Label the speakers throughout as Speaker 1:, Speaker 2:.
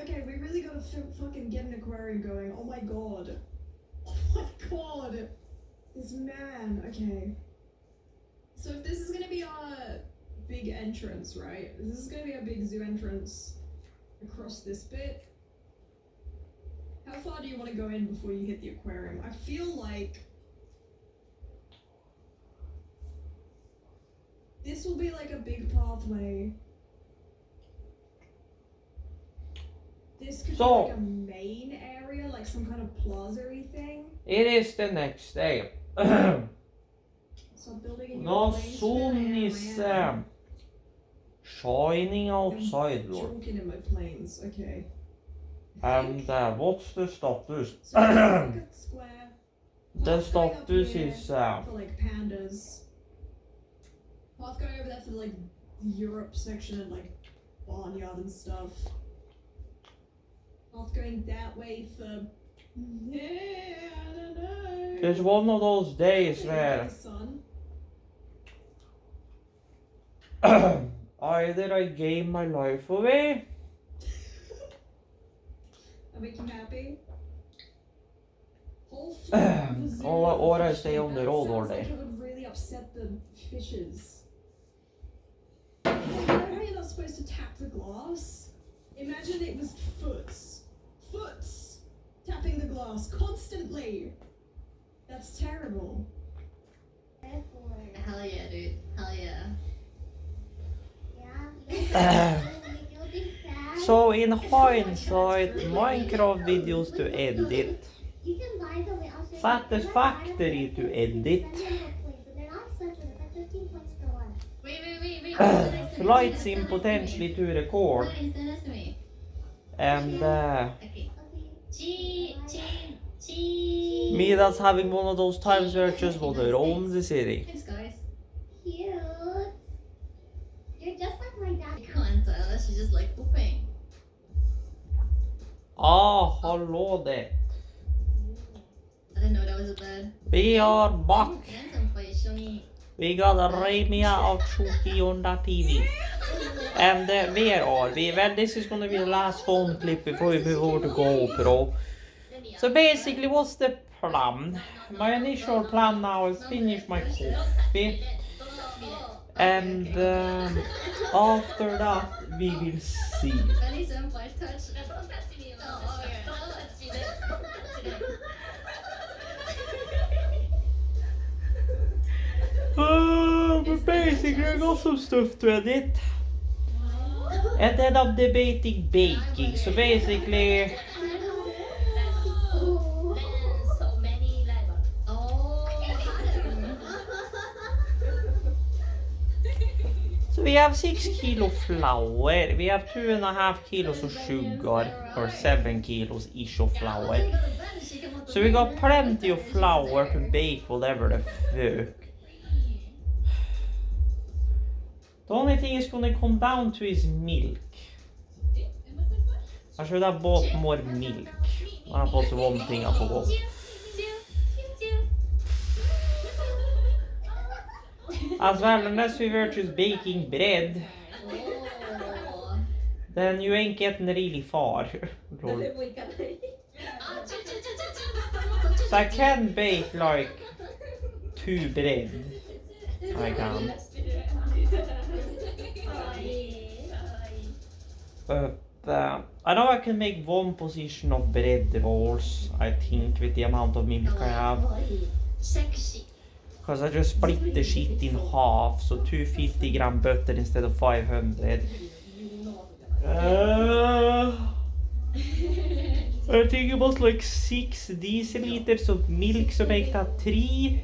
Speaker 1: Okay, we really gotta fucking get an aquarium going. Oh my god. Oh my god. This man. Okay. So if this is gonna be our big entrance, right? This is gonna be our big zoo entrance across this bit. How far do you want to go in before you hit the aquarium? I feel like this will be like a big pathway. This could be like a main area, like some kind of plaza-y thing.
Speaker 2: It is the next day.
Speaker 1: So building in
Speaker 2: The sun is shining outside, Lord.
Speaker 1: Choking in my planes, okay.
Speaker 2: And what's the status?
Speaker 1: So it's like a square.
Speaker 2: The status is
Speaker 1: for like pandas. Path going over there for like the Europe section and like barnyard and stuff. Path going that way for I don't know.
Speaker 2: There's one of those days where either I gave my life away.
Speaker 1: That make you happy?
Speaker 2: Or I stay on the road all day.
Speaker 1: Like it would really upset the fishes. You know how you're not supposed to tap the glass? Imagine it was foots tapping the glass constantly. That's terrible.
Speaker 3: Hell yeah, dude. Hell yeah.
Speaker 2: So in hindsight, Minecraft videos to edit, Satisfactory to edit,
Speaker 3: Wait.
Speaker 2: Flight sim potentially to record, and me that's having one of those times where I just want to roam the city.
Speaker 3: Thanks, guys.
Speaker 4: Cute. You're just like my dad.
Speaker 3: Come on, Tyler. She's just like pooping.
Speaker 2: Ah, hello there.
Speaker 3: I didn't know that was a bed.
Speaker 2: We are back. We got
Speaker 3: a
Speaker 2: Ramia of Chuki on that TV. And where are we? Well, this is gonna be the last phone clip before we move over to GoPro. So basically, what's the plan? My initial plan now is finish my coffee. And after that, we will see. But basically I got some stuff to edit. And then I'm debating baking. So basically so we have 6 kilo flour, we have 2.5 kilos of sugar, or 7 kilos ish of flour. So we got plenty of flour to bake whatever the fuck. The only thing it's gonna come down to is milk. I should have bought more milk. That was one thing I forgot. As well, unless we were just baking bread, then you ain't getting really far. So I can bake like 2 bread. I can. But I know I can make 1 position of bread rolls, I think, with the amount of milk I have. Because I just split the shit in half, so 250 gram butter instead of 500. I think it was like 6 deciliters of milk, so make that 3.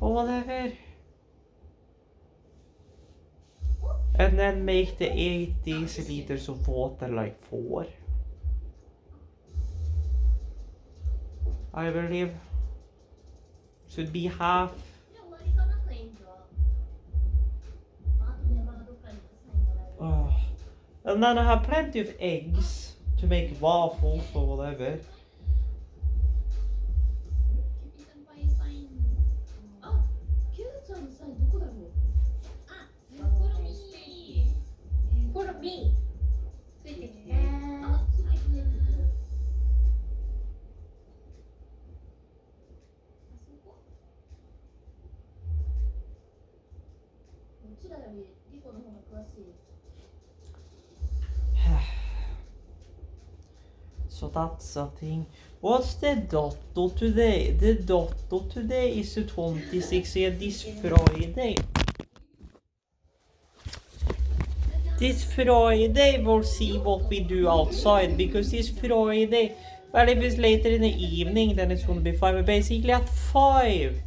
Speaker 2: Or whatever. And then make the 8 deciliters of water like 4. I believe. Should be half. Oh. And then I have plenty of eggs to make waffles or whatever.
Speaker 4: ちらよりリコの方が詳しい。
Speaker 2: So that's a thing. What's the dato today? The dato today is the 26th, yeah, this Friday. This Friday we'll see what we do outside, because this Friday, well, if it's later in the evening then it's gonna be 5, but basically at 5.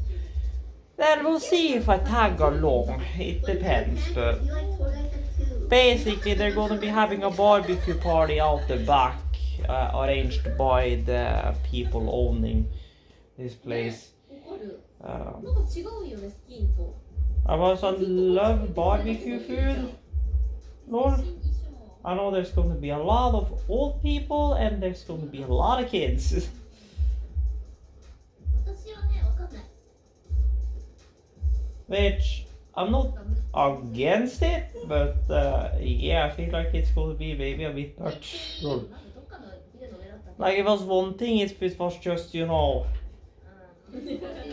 Speaker 2: Then we'll see if I tag along, it depends, but
Speaker 4: You like tour guide too.
Speaker 2: basically they're gonna be having a barbecue party out the back, arranged by the people owning this place.
Speaker 4: 怒る。
Speaker 2: Um,
Speaker 4: なんか違うよね、スキンと。
Speaker 2: I also love barbecue food. Lord,
Speaker 4: 一緒。
Speaker 2: I know there's going to be a lot of old people and there's going to be a lot of kids.
Speaker 4: 私はね、わかんない。
Speaker 2: Which I'm not against it, but yeah, I feel like it's going to be maybe a bit much.
Speaker 4: なんかどっかのビルの上だったね。
Speaker 2: Like it was one thing if it was just, you know,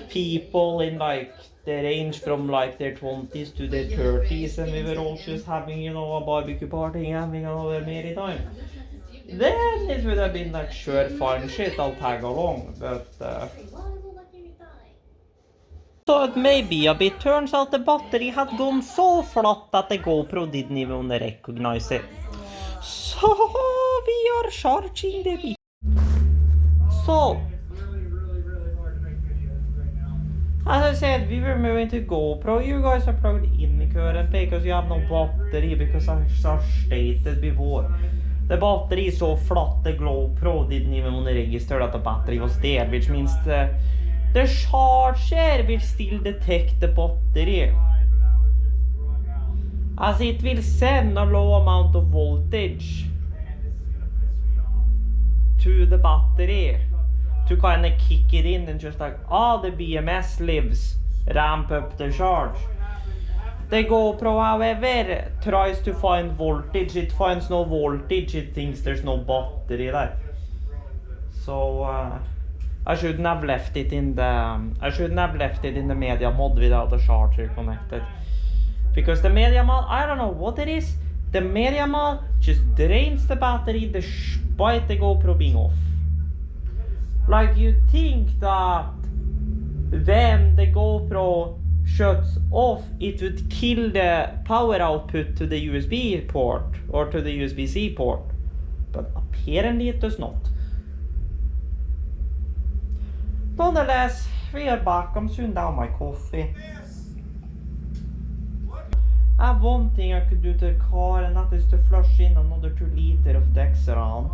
Speaker 2: people in like the range from like their 20s to their 30s, and we were all just having, you know, a barbecue party and having another merry time. Then it would have been like, sure, fine shit, I'll tag along, but
Speaker 4: ワールドだけ見たい。
Speaker 2: thought maybe a bit. Turns out the battery had gone so flat that the GoPro didn't even recognize it. So we are charging the beat. So as I said, we were moving to GoPro. You guys are plugged in currently because you have no battery, because I stated before. The battery is so flat the GoPro didn't even register that the battery was there, which means the charger will still detect the battery, as it will send a low amount of voltage to the battery to kind of kick it in and just like, the BMS lives, ramp up the charge. The GoPro, however, tries to find voltage. It finds no voltage. It thinks there's no battery there. So I shouldn't have left it in the media mod without the charger connected, because the media mod, I don't know what it is. The media mod just drains the battery despite the GoPro being off. Like, you'd think that when the GoPro shuts off, it would kill the power output to the USB port or to the USB-C port, but apparently it does not. Nonetheless, we are back. I'm soon down my coffee. I have one thing I could do to the car, and that is to flush in another 2 liters of Dexeran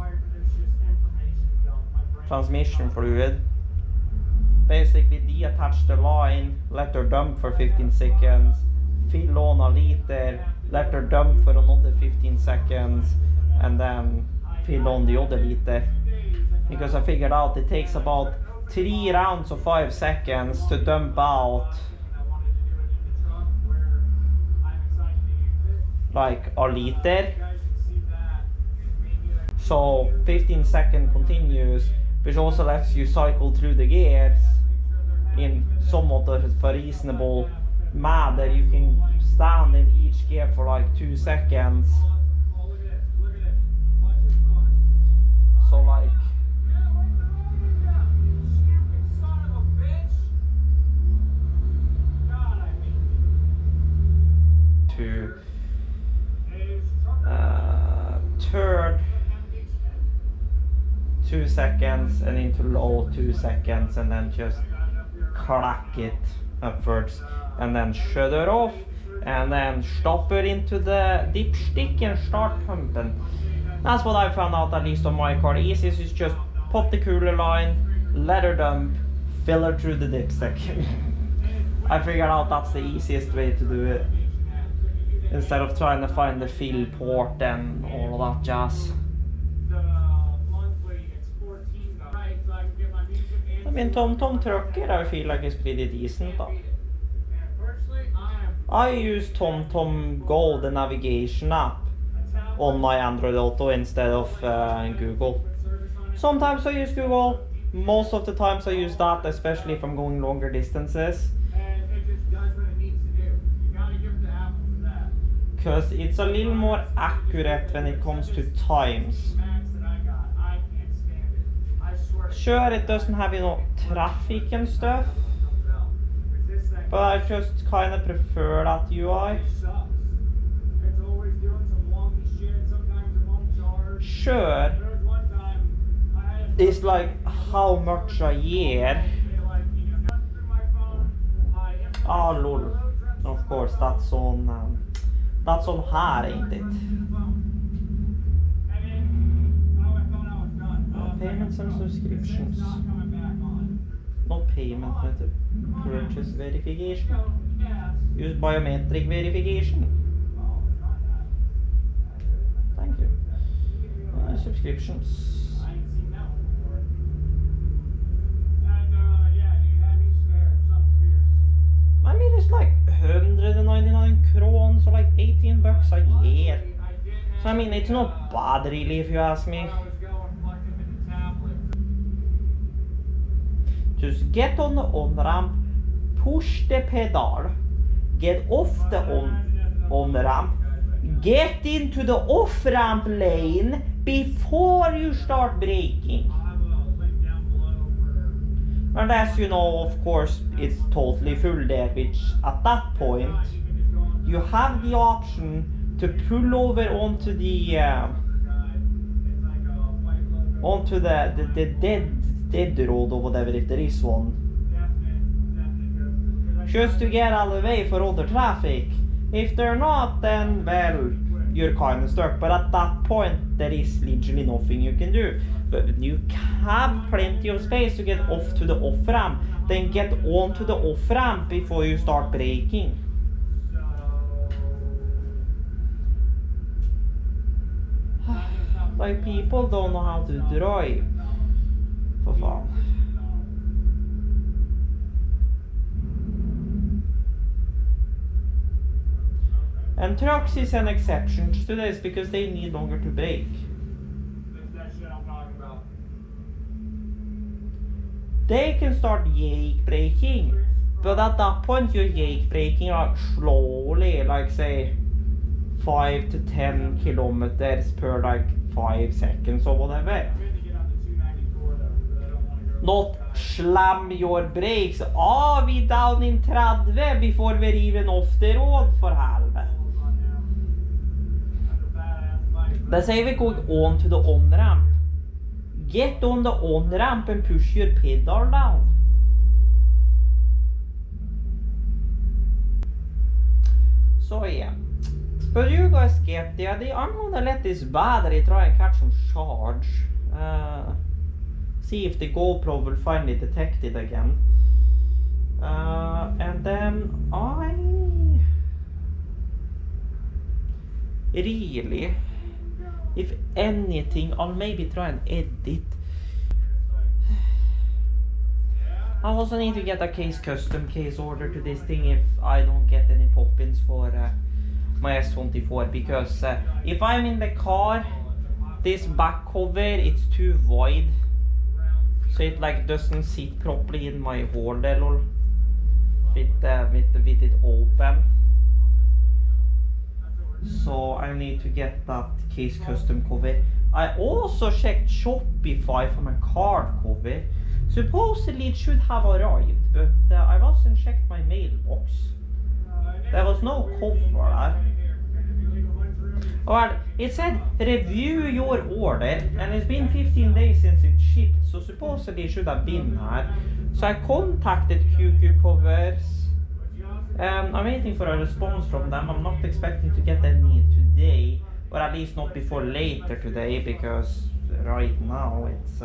Speaker 2: transmission fluid. Basically deattach the line, let her dump for 15 seconds, fill on a liter, let her dump for another 15 seconds, and then fill on the other liter. Because I figured out it takes about 3 rounds of 5 seconds to dump out like a liter. So 15 second continuous, which also lets you cycle through the gears in somewhat of a reasonable manner. You can stand in each gear for like 2 seconds. So like to third 2 seconds and into low 2 seconds, and then just crack it upwards and then shut it off, and then stop it into the dipstick and start pumping. That's what I found out, at least on my car. The easiest is just pop the cooler line, let her dump, fill her through the dipstick. I figured out that's the easiest way to do it, instead of trying to find the fill port and all of that jazz. I mean, TomTom trucker, I feel like is pretty decent though. I use TomTom Go, the navigation app, on my Android Auto instead of Google. Sometimes I use Google, most of the times I use that, especially if I'm going longer distances. because it's a little more accurate when it comes to times. Sure, it doesn't have, you know, traffic and stuff, but I just kind of prefer that UI. Sure, it's like how much a year. Oh lol, of course that's on här, ain't it? Payments and subscriptions. Not payment, but purchase verification. Use biometric verification. Thank you. Subscriptions. I mean, it's like 199 crowns, or like 18 bucks a year. So I mean, it's not bad really, if you ask me. Just get on the on-ramp, push the pedal, get off the on-ramp, get into the off-ramp lane before you start braking. And as you know, of course, it's totally full there, which at that point, you have the option to pull over onto the dead road or whatever, if there is one. Just to get out of the way for other traffic. If they're not, then, well, you're kind of stuck. But at that point, there is literally nothing you can do. But you have plenty of space to get off to the off-ramp. Then get onto the off-ramp before you start braking. Like, people don't know how to drive. For fun. And trucks is an exception to this because they need longer to brake. They can start yake braking, but at that point you're yake braking like slowly, like say 5 to 10 kilometers per like 5 seconds or whatever. Not slam your brakes. Oh, we down in 30 before we're even off the road, for helvete. They say we're going on to the on-ramp. Get on the on-ramp and push your pedal down. So yeah. But you guys get the idea. I'm gonna let this battery try and catch some charge. See if the GoPro will finally detect it again. And then really, if anything, I'll maybe try and edit. I also need to get a custom case order to this thing if I don't get any pop-ins for my S24, because if I'm in the car, this back cover, it's too wide. So it like doesn't sit properly in my holder with it open. So I need to get that case custom cover. I also checked Shopify for my card cover. Supposedly it should have arrived, but I wasn't checked my mailbox. There was no cover there. Well, it said review your order, and it's been 15 days since it shipped, so supposedly it should have been there. So I contacted QQ Covers. I'm waiting for a response from them. I'm not expecting to get any today, or at least not before later today, because right now it's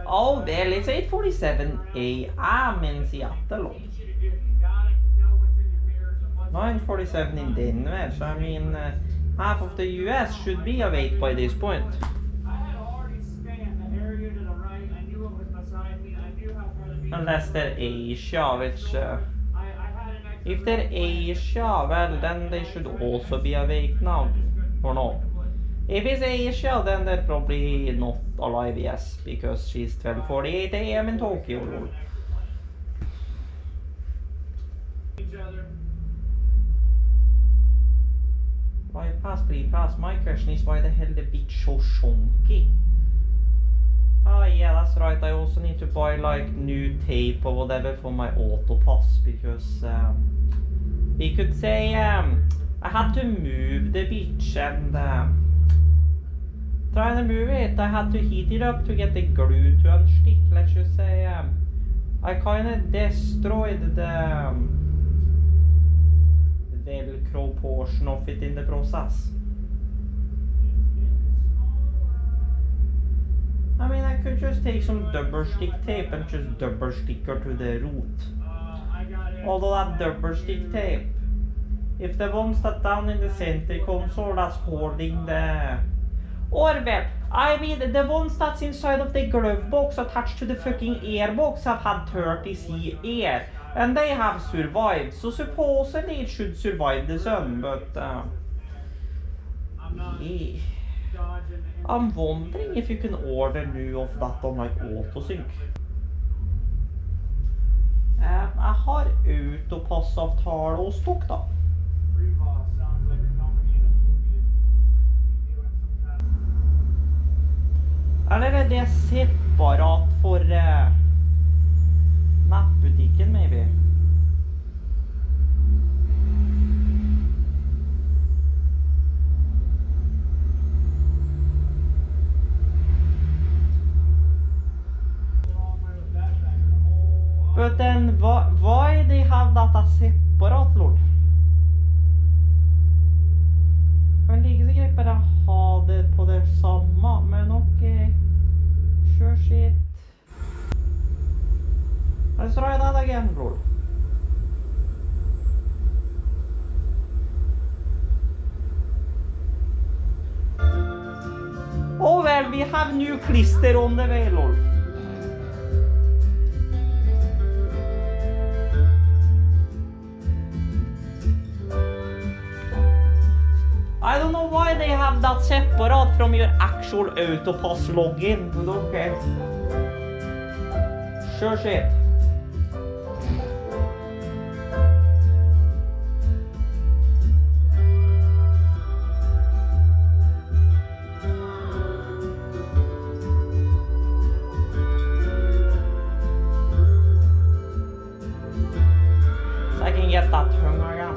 Speaker 2: oh well, it's 8:47 a.m. in Seattle. 9:47 in Denver, so I mean half of the US should be awake by this point. Unless they're Asia, which if they're Asia, well then they should also be awake now, or no? If it's Asia, then they're probably not alive, yes, because she's 12:48 a.m. in Tokyo. please. My question is why the hell the bitch so chunky? Oh yeah, that's right. I also need to buy like new tape or whatever for my auto pass because we could say I had to move the bitch and trying to move it. I had to heat it up to get the glue to unstick. Let's just say I kind of destroyed the Velcro portion of it in the process. I mean, I could just take some double stick tape and just double stick her to the root. Although that double stick tape, if the ones that down in the center console that's holding the... Or well, I mean the ones that's inside of the glove box attached to the fucking air box have had 30C air. And they have survived, so supposedly it should survive the sun, but yeah. I'm wondering if you can order new of that on like autosync. Jeg har autopassavtale hos dere da. Eller er det separat for nettbutikken, maybe? But then why they have that as separat, lol? Kan like så greit bare ha det på det samme, men ok, sure shit. Let's try that again, lol. Oh well, we have new clister on the way, lol. I don't know why they have that separate from your actual autopass login, but okay. Sure shit. So I can get that tongue again.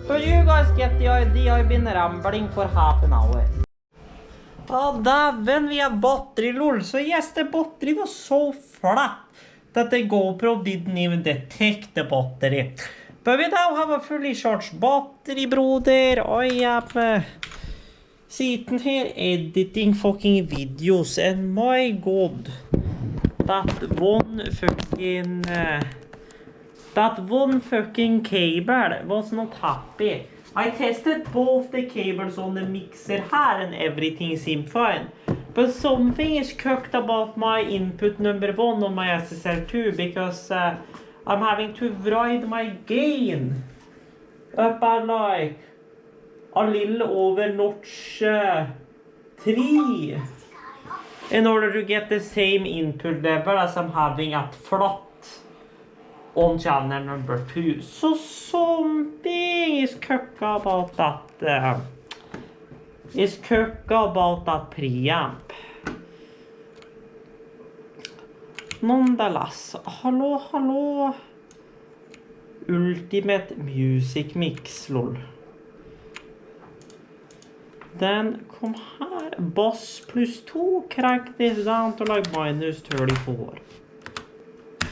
Speaker 2: So you guys get the idea. I've been rambling for half an hour. Oh damn, we have battery, lol. So yes, the battery was so flat that the GoPro didn't even detect the battery. But we now have a fully charged battery, brother. I am sitting here editing fucking videos, and my god, that one fucking cable was not happy. I tested both the cables on the mixer here and everything seemed fine. But something is cooked about my input number 1 on my SSL2 because I'm having to ride my gain up at like a little over notch 3 in order to get the same input level as I'm having at flat on channel number 2. So something is cooked about that preamp. Nonetheless, hello. Ultimate music mix, lol. Then come here, bass plus 2, crank this down to like minus 34.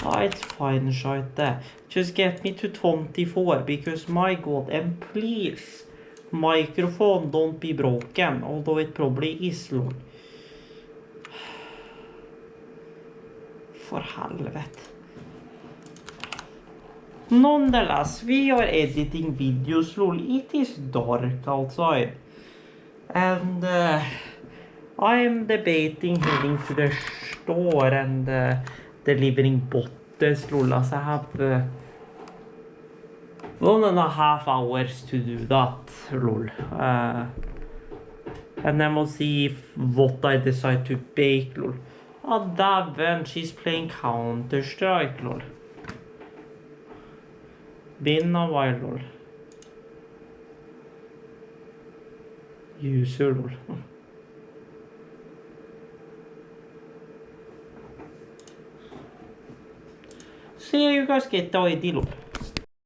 Speaker 2: Oh, it's fine, shite there. Just get me to 24 because my god, and please, microphone don't be broken, although it probably is, lol. For helvete. Nonetheless, we are editing videos, lol. It is dark outside. And I am debating heading to the store and delivering bottles, lol. As I have 1.5 hours to do that, lol. And then we'll see what I decide to bake, lol. Oh, Daven, she's playing Counter-Strike, lol. Been a while, lol. User, lol. See, you guys get the idea, lol.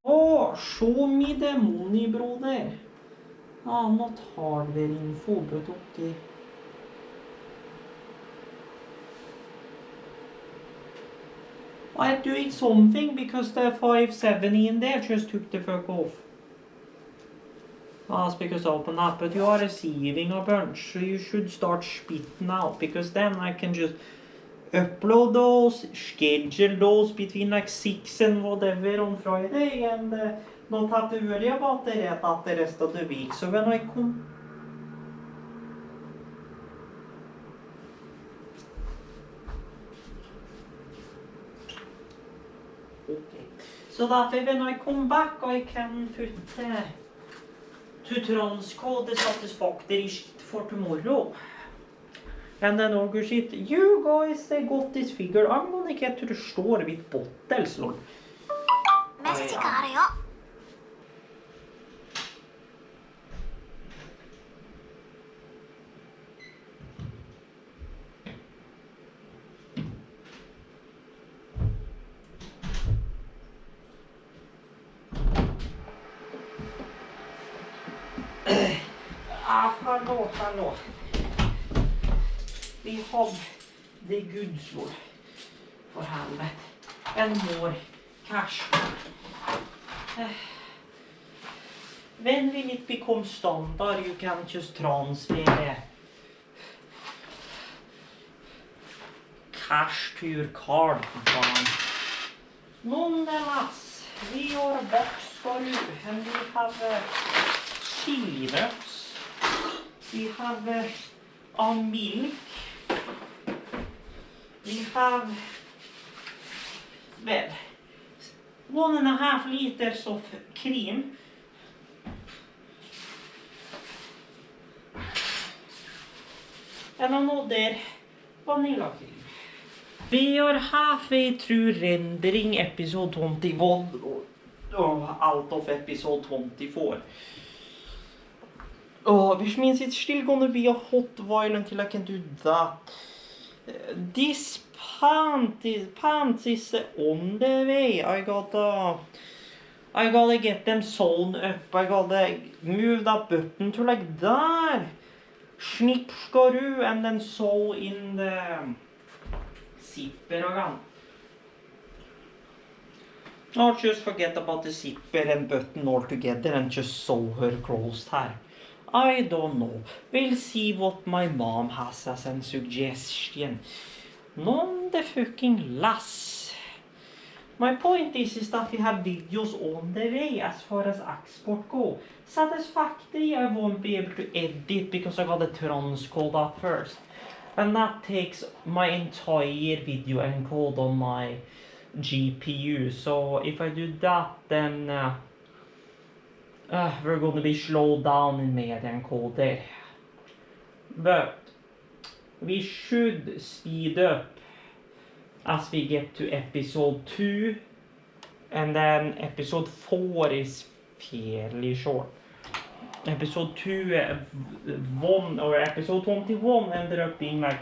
Speaker 2: Oh, show me the money, brother. Ah, not hardware info, but okay. I'm doing something because the 570 in there just took the fuck off. That's because I opened up, but you are receiving a bunch, so you should start spitting out, because then I can just upload those, schedule those between like 6 and whatever on Friday, and not have to worry about the rest of the week. So when I come... Okay. So that way when I come back I can put to transcode the satisfactory shit for tomorrow. And then all good shit. You guys got this figure. I'm gonna get to the store with bottles, lol. Message があるよ. Hallå. Vi har the goods, lol. For helvete. And more cash. When will it become standard, you can just transfer cash to your card. Nonetheless, we are box for you, and we have chili nuts. We have a milk. We have, well, 1.5 liters of cream. And another vanilla cream. We are halfway through rendering episode 21 out of episode 24. Oh, which means it's still gonna be a hot while until I can do that. This pants is on the way. I gotta get them sewn up. I gotta move that button to like there. Snip skaroo, and then sew in the zipper again. Or just forget about the zipper and button altogether and just sew her closed here. I don't know. We'll see what my mom has as a suggestion. None the fucking less. My point is that we have videos on the way as far as export go. Satisfactory I won't be able to edit because I gotta transcode that first. And that takes my entire video encode on my GPU. So if I do that, then we're going to be slowed down in media encoder. But we should speed up as we get to episode 2, and then episode 4 is fairly short. Episode 21 ended up being like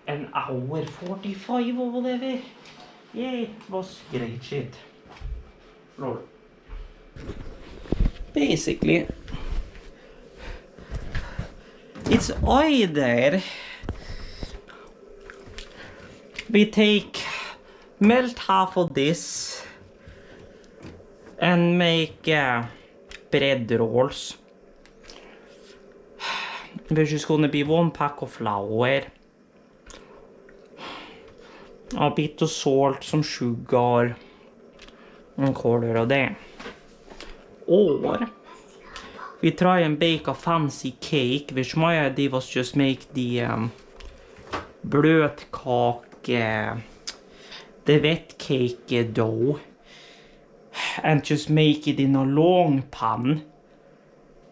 Speaker 2: an hour 45 or whatever. Yeah, it was great shit. Lord. Basically, it's either we melt half of this and make bread rolls, which is going to be 1 pack of flour, a bit of salt, some sugar, and color of that. Or we try and bake a fancy cake, which my idea was just make the blötkake, the wet cake dough, and just make it in a long pan,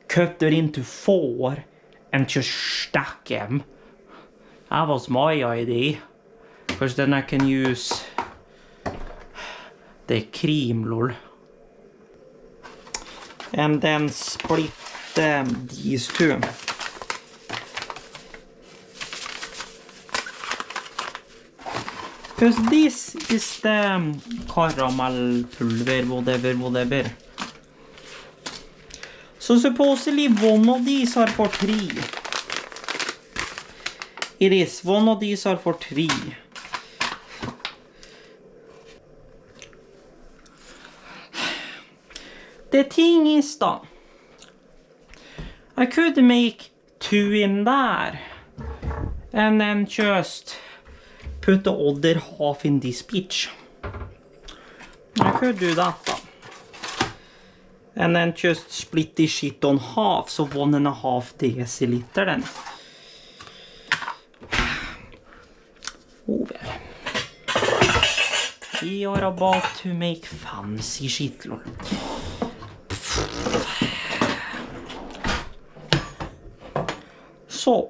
Speaker 2: cut it into 4, and just stack them. That was my idea. Because then I can use the cream, lol. And then split these two. Because this is the caramel pulver, whatever. So supposedly one of these are for 3. It is, one of these are for 3. The thing is though, I could make 2 in there and then just put the other half in this bitch. I could do that though. And then just split this shit on half, so 1.5 deciliter then. Oh well. We are about to make fancy shit, lol. Så.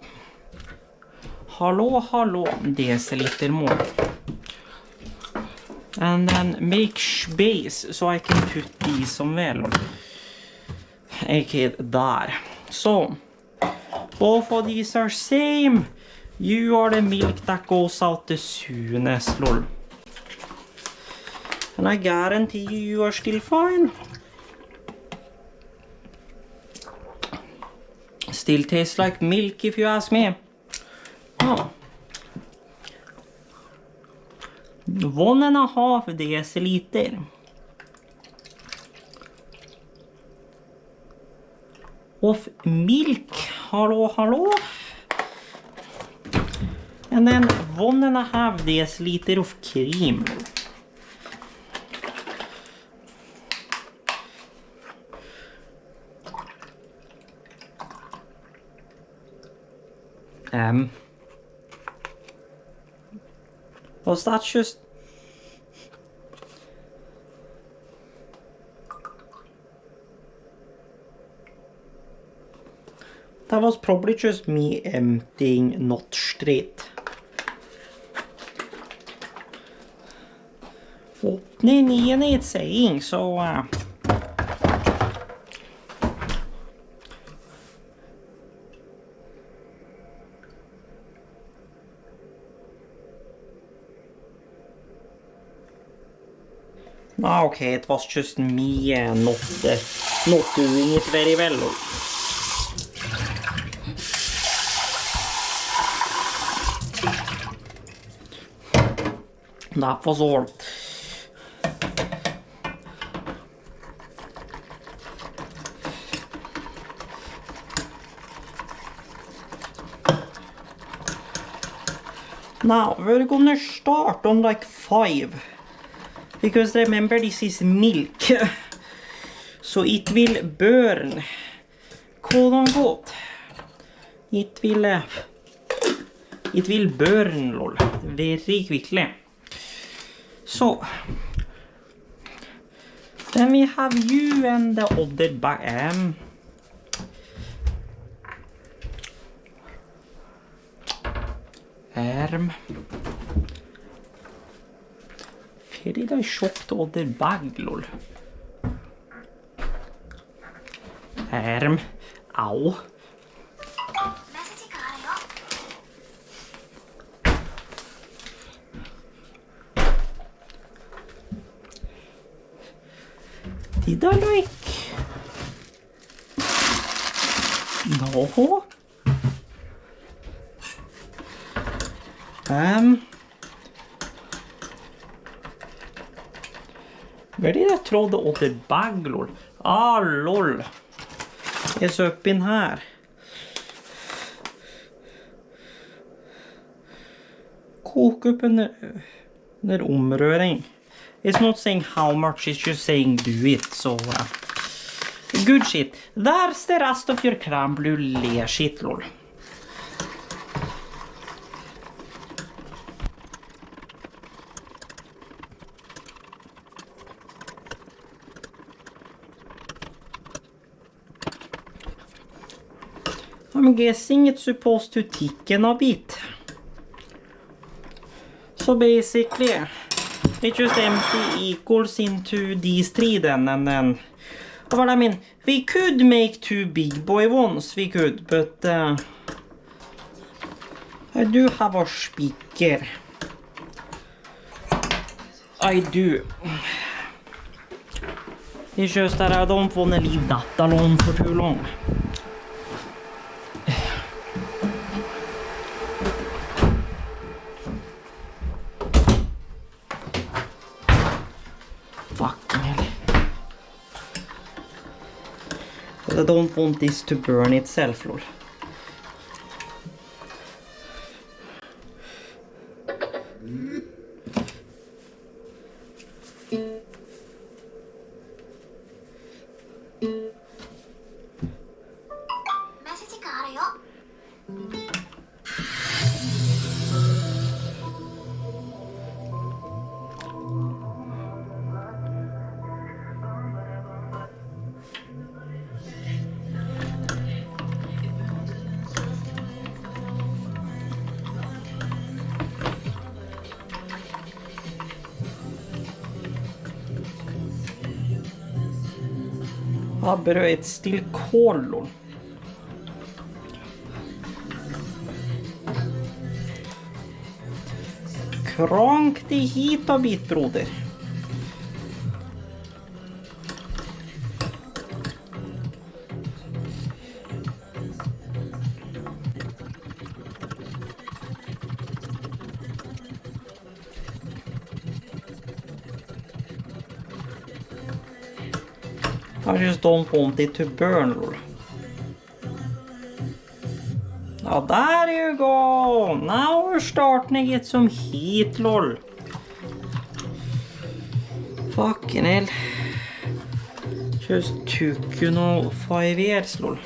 Speaker 2: Hallå, deciliter more. And then make space so I can put these somewhere. Okay, there. So, both of these are same. You are the milk that goes out the soonest, lol. And I guarantee you are still fine. Still tastes like milk if you ask me. Oh. 1.5 deciliter of milk. Hello. And then 1.5 deciliter of cream. Was that just... That was probably just me emptying not straight. Opening it's saying, so... Okay, it was just me not doing it very well. That was all. Now we're gonna start on like 5. Because remember, this is milk, so it will burn, quote unquote. It will burn, lol, very quickly. So, then we have you and the other bag. Where did I shop the other bag, lol? Ow. Did I like... No. Where did I throw the other bag, lol? Ah, lol. It's up in here. Koka upp under omröring. It's not saying how much, it's just saying do it, so... good shit. There's the rest of your crème brûlée shit, lol. I'm guessing it's supposed to thicken a bit. So basically, it just empty equals into these three then, and then... Well, I mean, we could make 2 big boy ones, we could, but... I do have a speaker. I do. It's just that I don't want to leave that alone for too long. Fucking hell. But I don't want this to burn itself, lol. Ah, but it's still cold, lol. Krank dig hit a bit, broder. I just don't want it to burn, lol. Oh, there you go! Now we're starting to get some heat, lol. Fucking hell. Just took, 5 years, lol.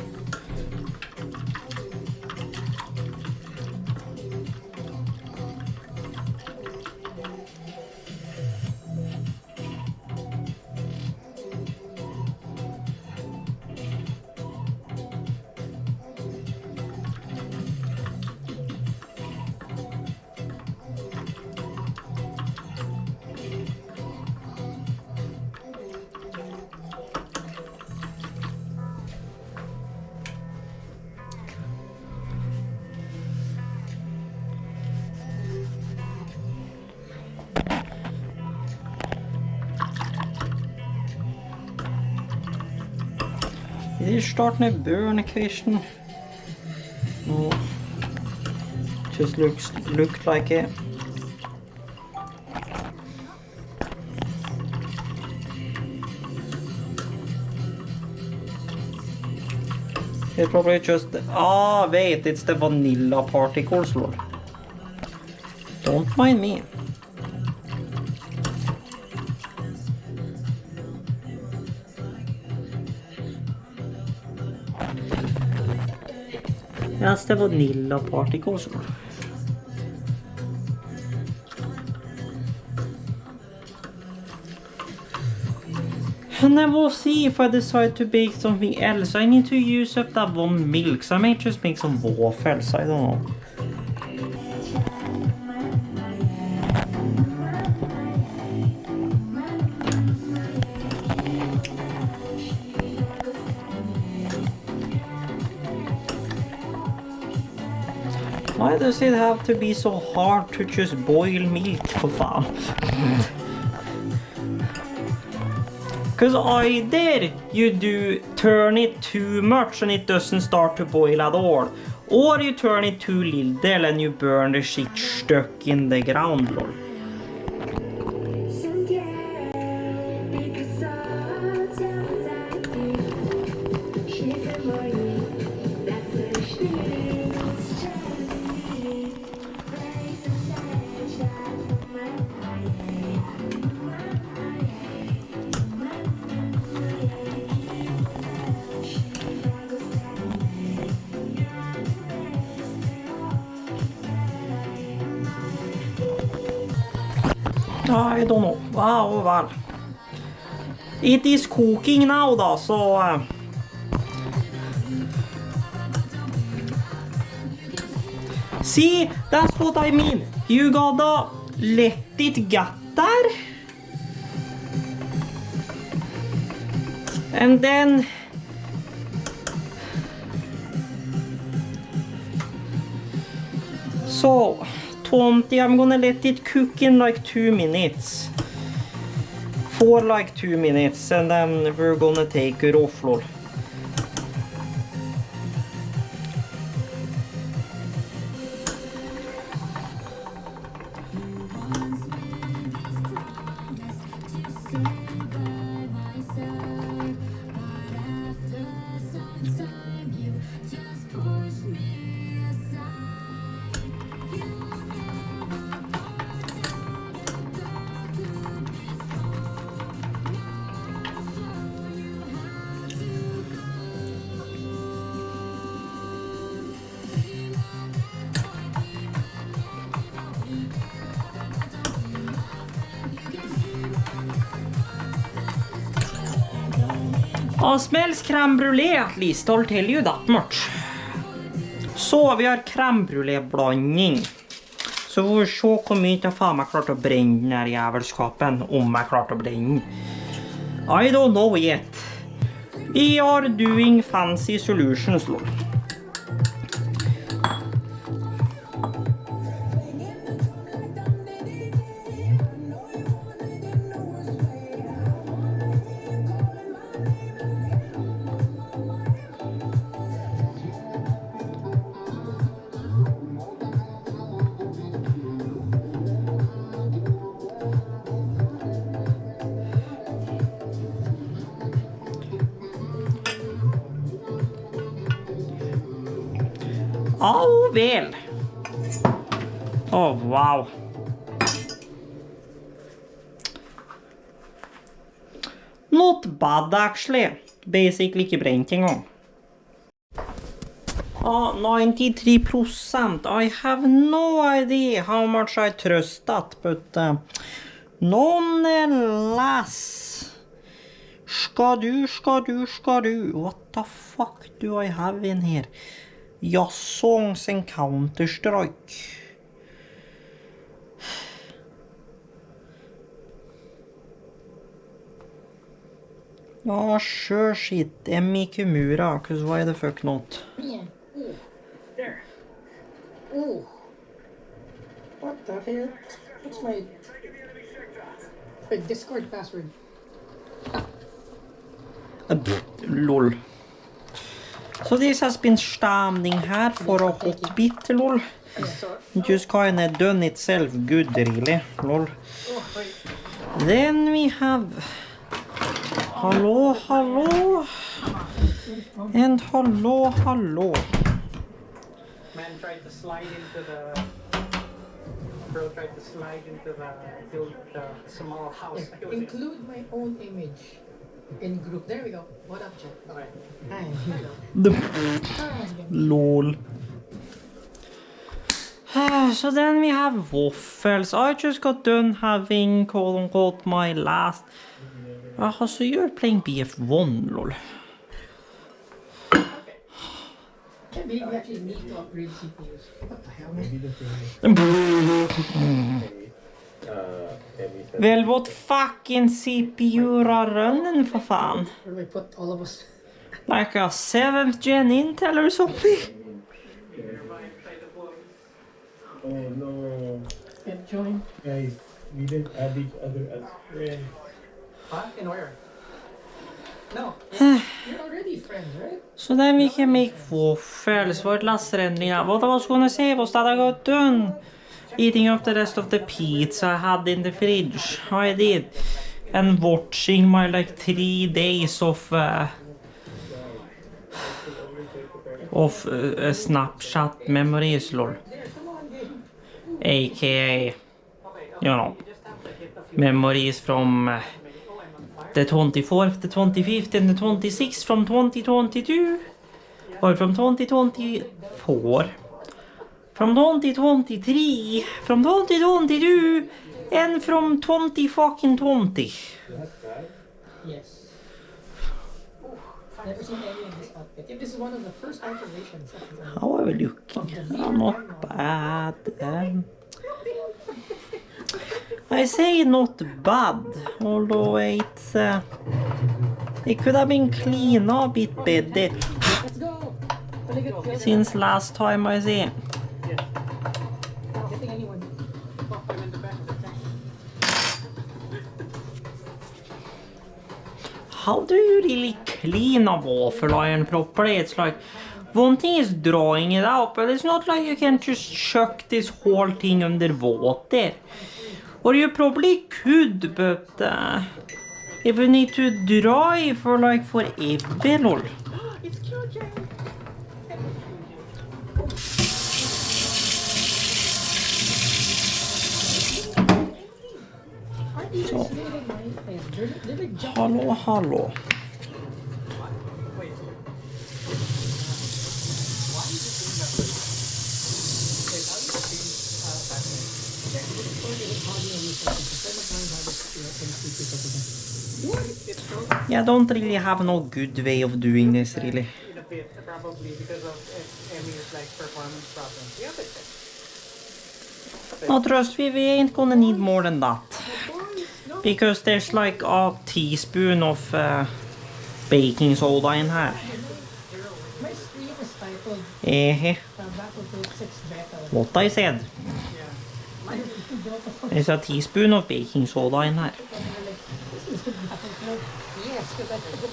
Speaker 2: It is starting to burn, Christian. Oh, just looked like it. It's probably just... Ah, wait, it's the vanilla particles, lol. Don't mind me. That's the vanilla particles. And then we'll see if I decide to bake something else. I need to use up that one milk, so I may just make some waffles, I don't know. Why does it have to be so hard to just boil milk, for fan? Because either you do turn it too much and it doesn't start to boil at all, or you turn it too little and you burn the shit stuck in the ground, lol. I don't know. Wow, well. It is cooking now, though, so... See, that's what I mean. You gotta let it gut där. And then so 20, I'm gonna let it cook in like 2 minutes. For like 2 minutes, and then we're gonna take it off, lol. Smells crème brûlée at least, I'll tell you that much. Så vi har crème brûlée blanding. Så vi får se hvor mye jeg faen meg klart å brenne den her jævelskapen, om jeg klart å brenne. I don't know yet. We are doing fancy solutions, lol. Oh, vel. Oh, wow. Not bad, actually. Basically ikke brent engang. 93%. I have no idea how much I trust that, but nonetheless. Skal du. What the fuck do I have in here? Ja, songs and Counter-Strike. Ja, sure shit. Emi Kimura, cause why the fuck not?
Speaker 5: Yeah. Ooh. There. Ooh. What the hell? What's my Discord password?
Speaker 2: Lol. So this has been standing here for a hot bit, lol. Just kinda done itself good, really, lol. Then we have... Hello. And hello.
Speaker 5: Man tried to slide into the... Girl tried to slide into the small house. Include my own image in group. There we go. What up, chat? Okay. Hi.
Speaker 2: Lol. So then we have waffles. I just got done having quote-unquote my last... so you're playing BF1, lol.
Speaker 5: Maybe we actually need to upgrade CPUs. What the hell, man?
Speaker 2: Well, what fucking CPU are running, for fan?
Speaker 5: Where do we put all of us?
Speaker 2: Like a 7th gen Intel or something?
Speaker 6: Oh no.
Speaker 5: Can't join.
Speaker 6: Guys, we didn't add each other as friends.
Speaker 5: Huh? In where? No. You're already friends, right?
Speaker 2: So then we can make waffles. What last rendering? What I was gonna say was that I got done eating up the rest of the pizza I had in the fridge. I did. And watching my like 3 days of Snapchat memories, lol. AKA, you know, memories from the 24th, the 25th and the 26th from 2022, or from 2024, from 2023, from 2022, and from 2020.
Speaker 5: Yes. I've never seen any in this outfit. Yeah, this is one of the first alterations.
Speaker 2: How are we looking? Not bad. I say not bad, although it's it could have been cleaned a bit better
Speaker 5: Let's go.
Speaker 2: since last time I see.
Speaker 5: Not getting anyone. Pop him in the back of the tank.
Speaker 2: How do you really clean a waffle iron properly? It's like, one thing is drawing it out, but it's not like you can just chuck this whole thing under water. Or you probably could, but if you need to dry for like forever, lol.
Speaker 5: It's cute, Jay.
Speaker 2: Så. Hallå, hallå. Yeah, I don't really have no good way of doing this, really.
Speaker 5: In a bit, probably because of Emmy's like performance problems. Yeah, but
Speaker 2: No, trust me, we ain't gonna need more than that. Because there's like a teaspoon of baking soda in here.
Speaker 5: my screen is titled Battlefield 6 Beta.
Speaker 2: What I said. There's a teaspoon of baking soda in here.
Speaker 5: Yes, because I think the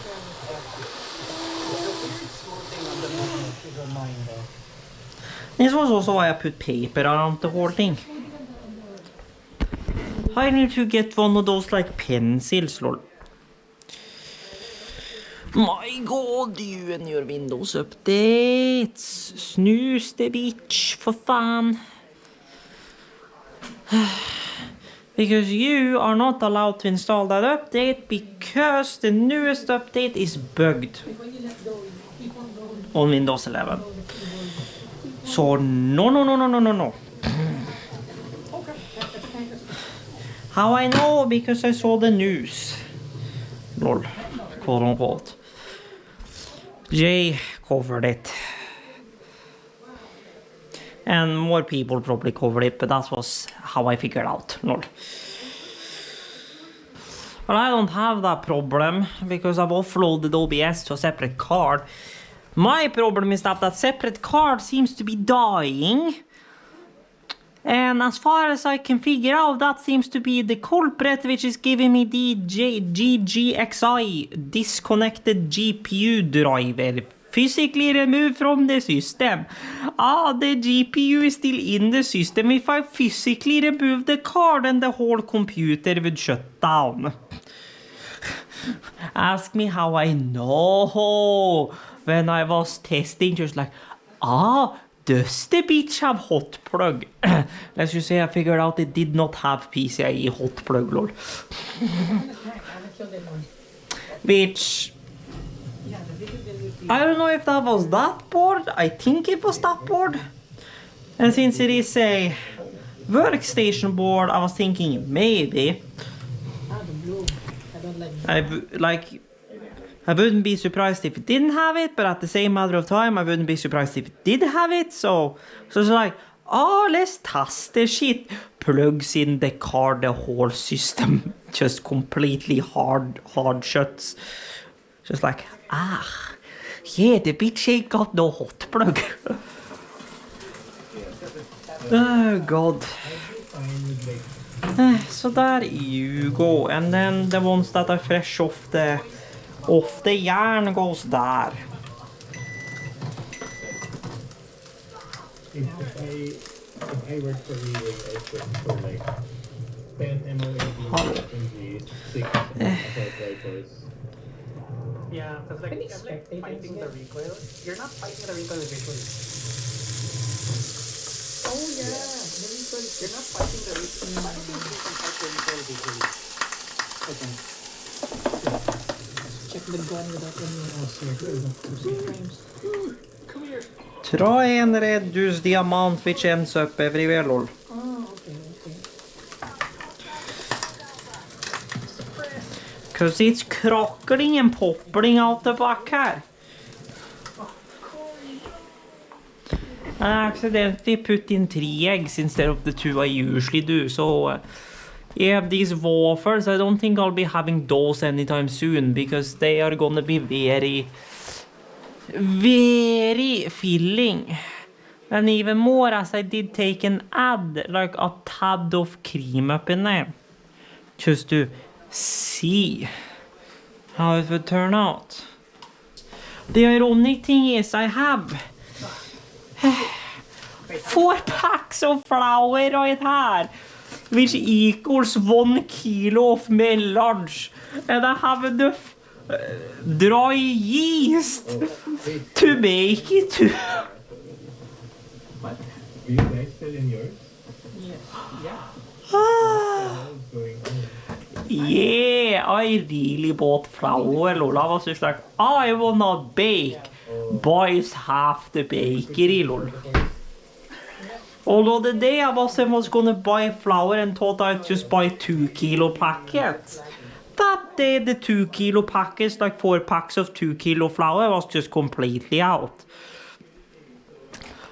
Speaker 5: small thing on the moment is annoying though.
Speaker 2: This was also why I put paper around the whole thing. I need to get one of those like pencils, lol. My god, you and your Windows updates. Snooze the bitch, for fun. Because you are not allowed to install that update because the newest update is bugged on Windows 11. So no. How I know? Because I saw the news. Lol, quote unquote. Jay covered it. And more people probably covered it, but that was how I figured out. Lol. Well, I don't have that problem because I've offloaded OBS to a separate card. My problem is that that separate card seems to be dying. And as far as I can figure out, that seems to be the culprit, which is giving me the GGXI disconnected GPU driver. Physically removed from the system. The GPU is still in the system. If I physically remove the card, then the whole computer would shut down. Ask me how I know. When I was testing, just like, does the bitch have hot plug? Let's just say I figured out it did not have PCIe hot plug, lol. Which, I don't know if that was that board. I think it was that board. And since it is a workstation board, I was thinking maybe. I wouldn't be surprised if it didn't have it, but at the same matter of time, I wouldn't be surprised if it did have it. So it's like, let's test the shit. Plugs in the card, the whole system just completely hard shuts. Just like, yeah, the bitch ain't got no hot plug. Oh god. So there you go. And then the ones that are fresh off the yarn goes there.
Speaker 6: If I work for you, I work for like 10 MOAD in the 6 assault rifles.
Speaker 5: Yeah, because like, I'm like fighting the recoil. You're not fighting the recoil visually. Oh yeah, the recoil. You're not fighting the recoil. I don't think you can fight the recoil visually. Okay. Check the gun without any frames. Come here.
Speaker 2: Try and reduce the amount which ends up everywhere, lol.
Speaker 5: Okay.
Speaker 2: Cause it's crackling and popping out the back here. I accidentally put in 3 eggs instead of the 2 I usually do, so You have these waffles. I don't think I'll be having those anytime soon because they are gonna be very, very filling. And even more as I did take and add like a tad of cream up in there. Just to see how it would turn out. The ironic thing is I have 4 packs of flour right here, which equals 1 kilo of melange, and I have enough dry yeast to make it to.
Speaker 6: What? Are you guys still in yours?
Speaker 5: Yes. Yeah.
Speaker 6: What's going on?
Speaker 2: Yeah, I really bought flour. Lol. I was just like, I wanna bake. Buys half the bakery, lol. Although the day I was gonna buy flour and thought I'd just buy 2 kilo packets. That day the 2 kilo packets, like 4 packs of 2 kilo flour, was just completely out.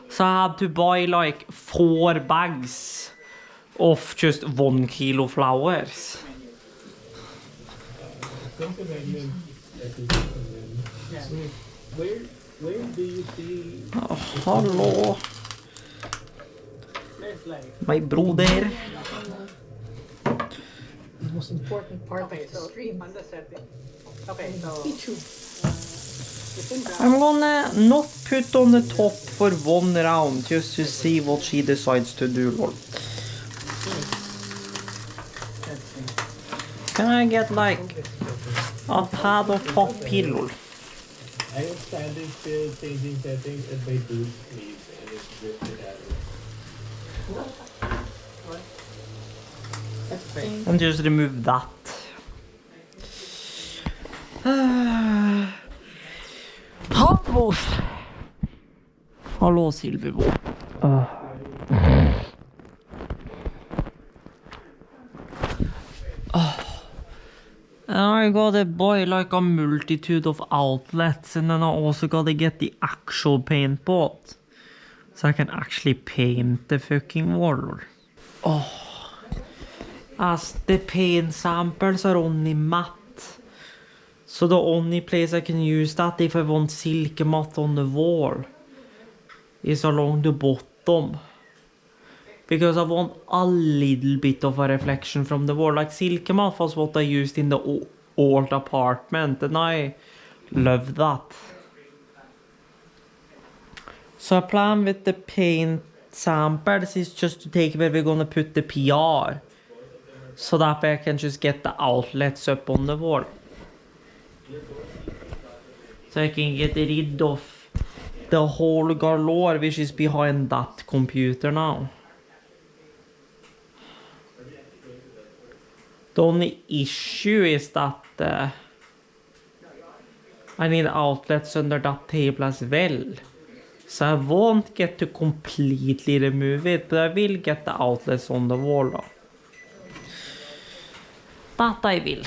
Speaker 2: So I had to buy like 4 bags of just 1 kilo flours.
Speaker 6: Thanks for making so where do you see
Speaker 2: Oh, hallå.
Speaker 5: There's like
Speaker 2: My broder.
Speaker 5: the most important part
Speaker 7: Okay,
Speaker 5: of the
Speaker 7: so
Speaker 5: stream.
Speaker 7: on the setting. Okay, so
Speaker 5: YouTube.
Speaker 7: it's in brown.
Speaker 2: I'm gonna not put on the top for 1 round just to see what she decides to do, lol. Can I get like a tad of poppy, lol?
Speaker 6: I am standing still changing settings and my dude sleeps and it's drifted at me.
Speaker 5: That's fine.
Speaker 2: And just remove that. Hallå! Hallå Silverbo. I gotta buy like a multitude of outlets, and then I also gotta get the actual paint pot. So I can actually paint the fucking wall. As the paint samples are only matte. So the only place I can use that if I want silk matte on the wall is along the bottom. Because I want a little bit of a reflection from the wall. Like silk matte was what I used in the old apartment, and I love that. So a plan with the paint samples is just to take where we're gonna put the PR. So that way I can just get the outlets up on the wall. So I can get rid of the whole galore which is behind that computer now. The only issue is that I need outlets under that table as well. So I won't get to completely remove it, but I will get the outlets on the wall now. That I will.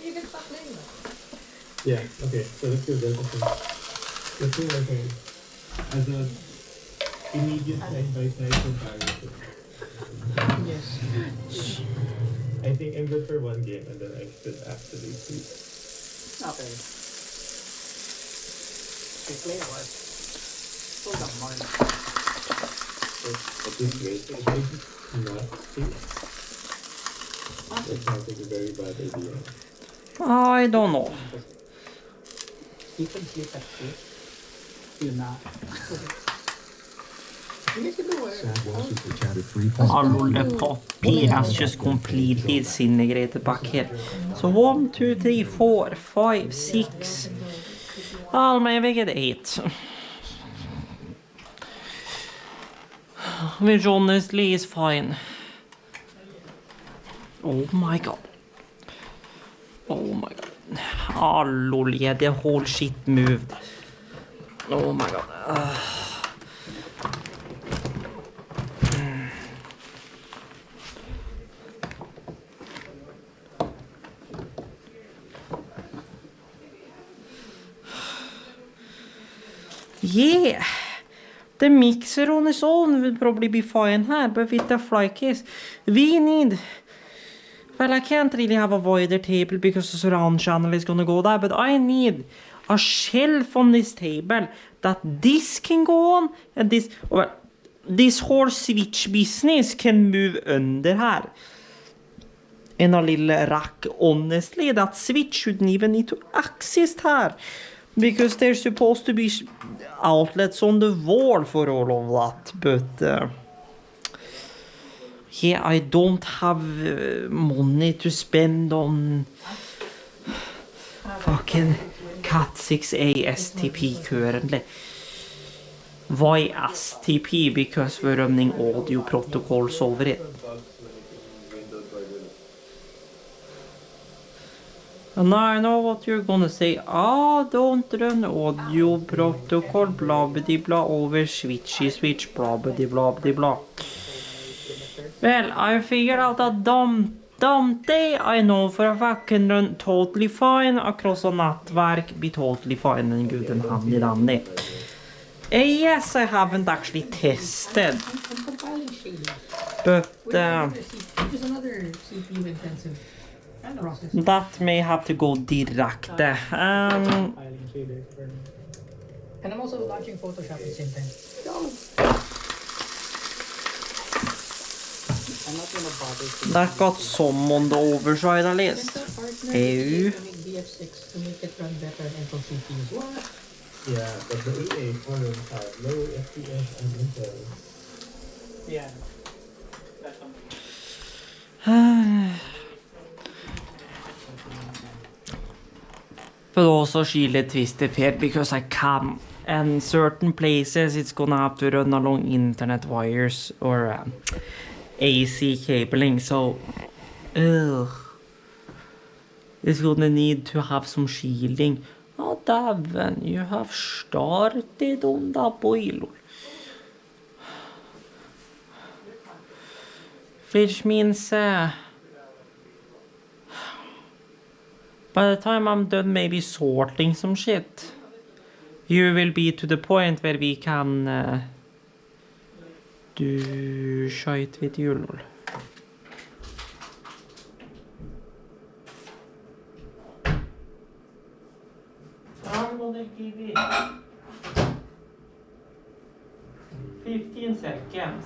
Speaker 5: You can stop playing.
Speaker 6: Yeah, okay, so let's do that. Okay. Let's do okay. As a immediate side-by-side comparison.
Speaker 5: Yes.
Speaker 6: I think I'm good for 1 game and then I should actually see.
Speaker 7: Okay. Okay, play what? Hold on, Marlon.
Speaker 6: At this rate, I think not see. That sounds like a very bad idea.
Speaker 2: I don't know.
Speaker 7: You can sleep at 6. You're not.
Speaker 5: You can do it.
Speaker 2: Alle papir has just completely disintegrated back here. So 1, 2, 3, 4, 5, 6. I'll maybe get 8. Which honestly is fine. Oh my god. Oh my god. Oh lol, yeah, the whole shit moved. Oh my god. Yeah. The mixer on its own will probably be fine here, but with the fly case, we need... Well, I can't really have a wider table because the surround channel is gonna go there, but I need a shelf on this table that this can go on, and this... Well, this whole switch business can move under here. In a little rack. Honestly, that switch shouldn't even need to exist here. Because there's supposed to be outlets on the wall for all of that. But yeah, I don't have money to spend on fucking Cat 6A STP currently. Why STP? Because we're running audio protocols over it. And now I know what you're gonna say. Don't run audio protocol blah blah blah over switch blah blah blah blah. Well, I figured out that dumb day I know for a fact can run totally fine across a network, be totally fine and good and handy dandy. Yes, I haven't actually tested.
Speaker 5: I'm compiling shading.
Speaker 2: But
Speaker 5: Which is another CPU intensive process.
Speaker 2: that may have to go direct.
Speaker 6: Filing shader for...
Speaker 5: And I'm also launching Photoshop at the same time.
Speaker 7: I'm not gonna bother to...
Speaker 2: That got some on the overside at least. Ew.
Speaker 5: DF6 to make it run better on Intel CPUs. What?
Speaker 6: Yeah, but the EA forums have low FPS and Intel.
Speaker 7: Yeah. That's
Speaker 2: But also shield it twisted here because I can. And certain places it's gonna have to run along internet wires or AC cabling. So, it's gonna need to have some shielding. Oh, Davin, you have started on that boil. Which means by the time I'm done maybe sorting some shit, you will be to the point where we can do shit with you, lol. I'm gonna give it 15 seconds.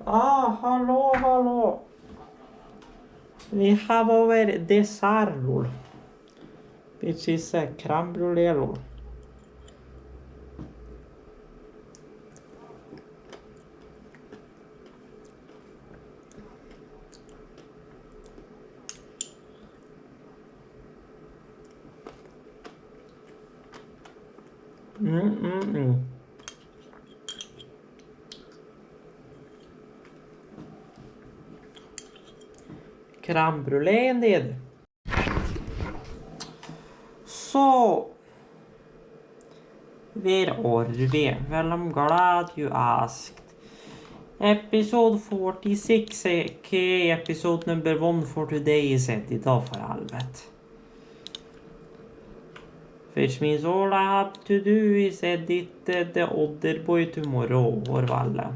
Speaker 2: Hallå. We have our dessert, lol. Which is a crème brûlée, lol. Crème brûlée indeed. So, where are we? Well, I'm glad you asked. Episode 46, aka episode number 1 for today is edited for helvete. Which means all I have to do is edit the other boy tomorrow, or well.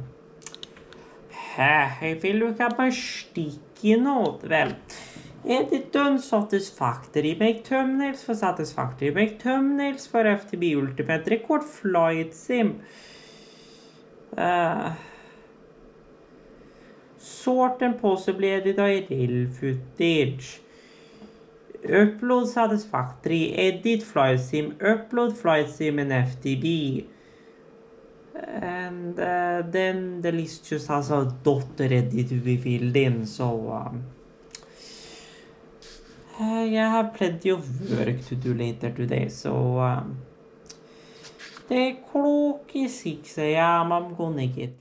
Speaker 2: If you look at my sticky note, well, edit done satisfactory, make thumbnails for satisfactory, make thumbnails for FTB Ultimate, record flight sim, sort and possibly edit IRL footage, upload satisfactory, edit flight sim, upload flight sim and FTB. And then the list just has a dot ready to be filled in, so I have plenty of work to do later today, so the clock is 6 AM, I'm gonna get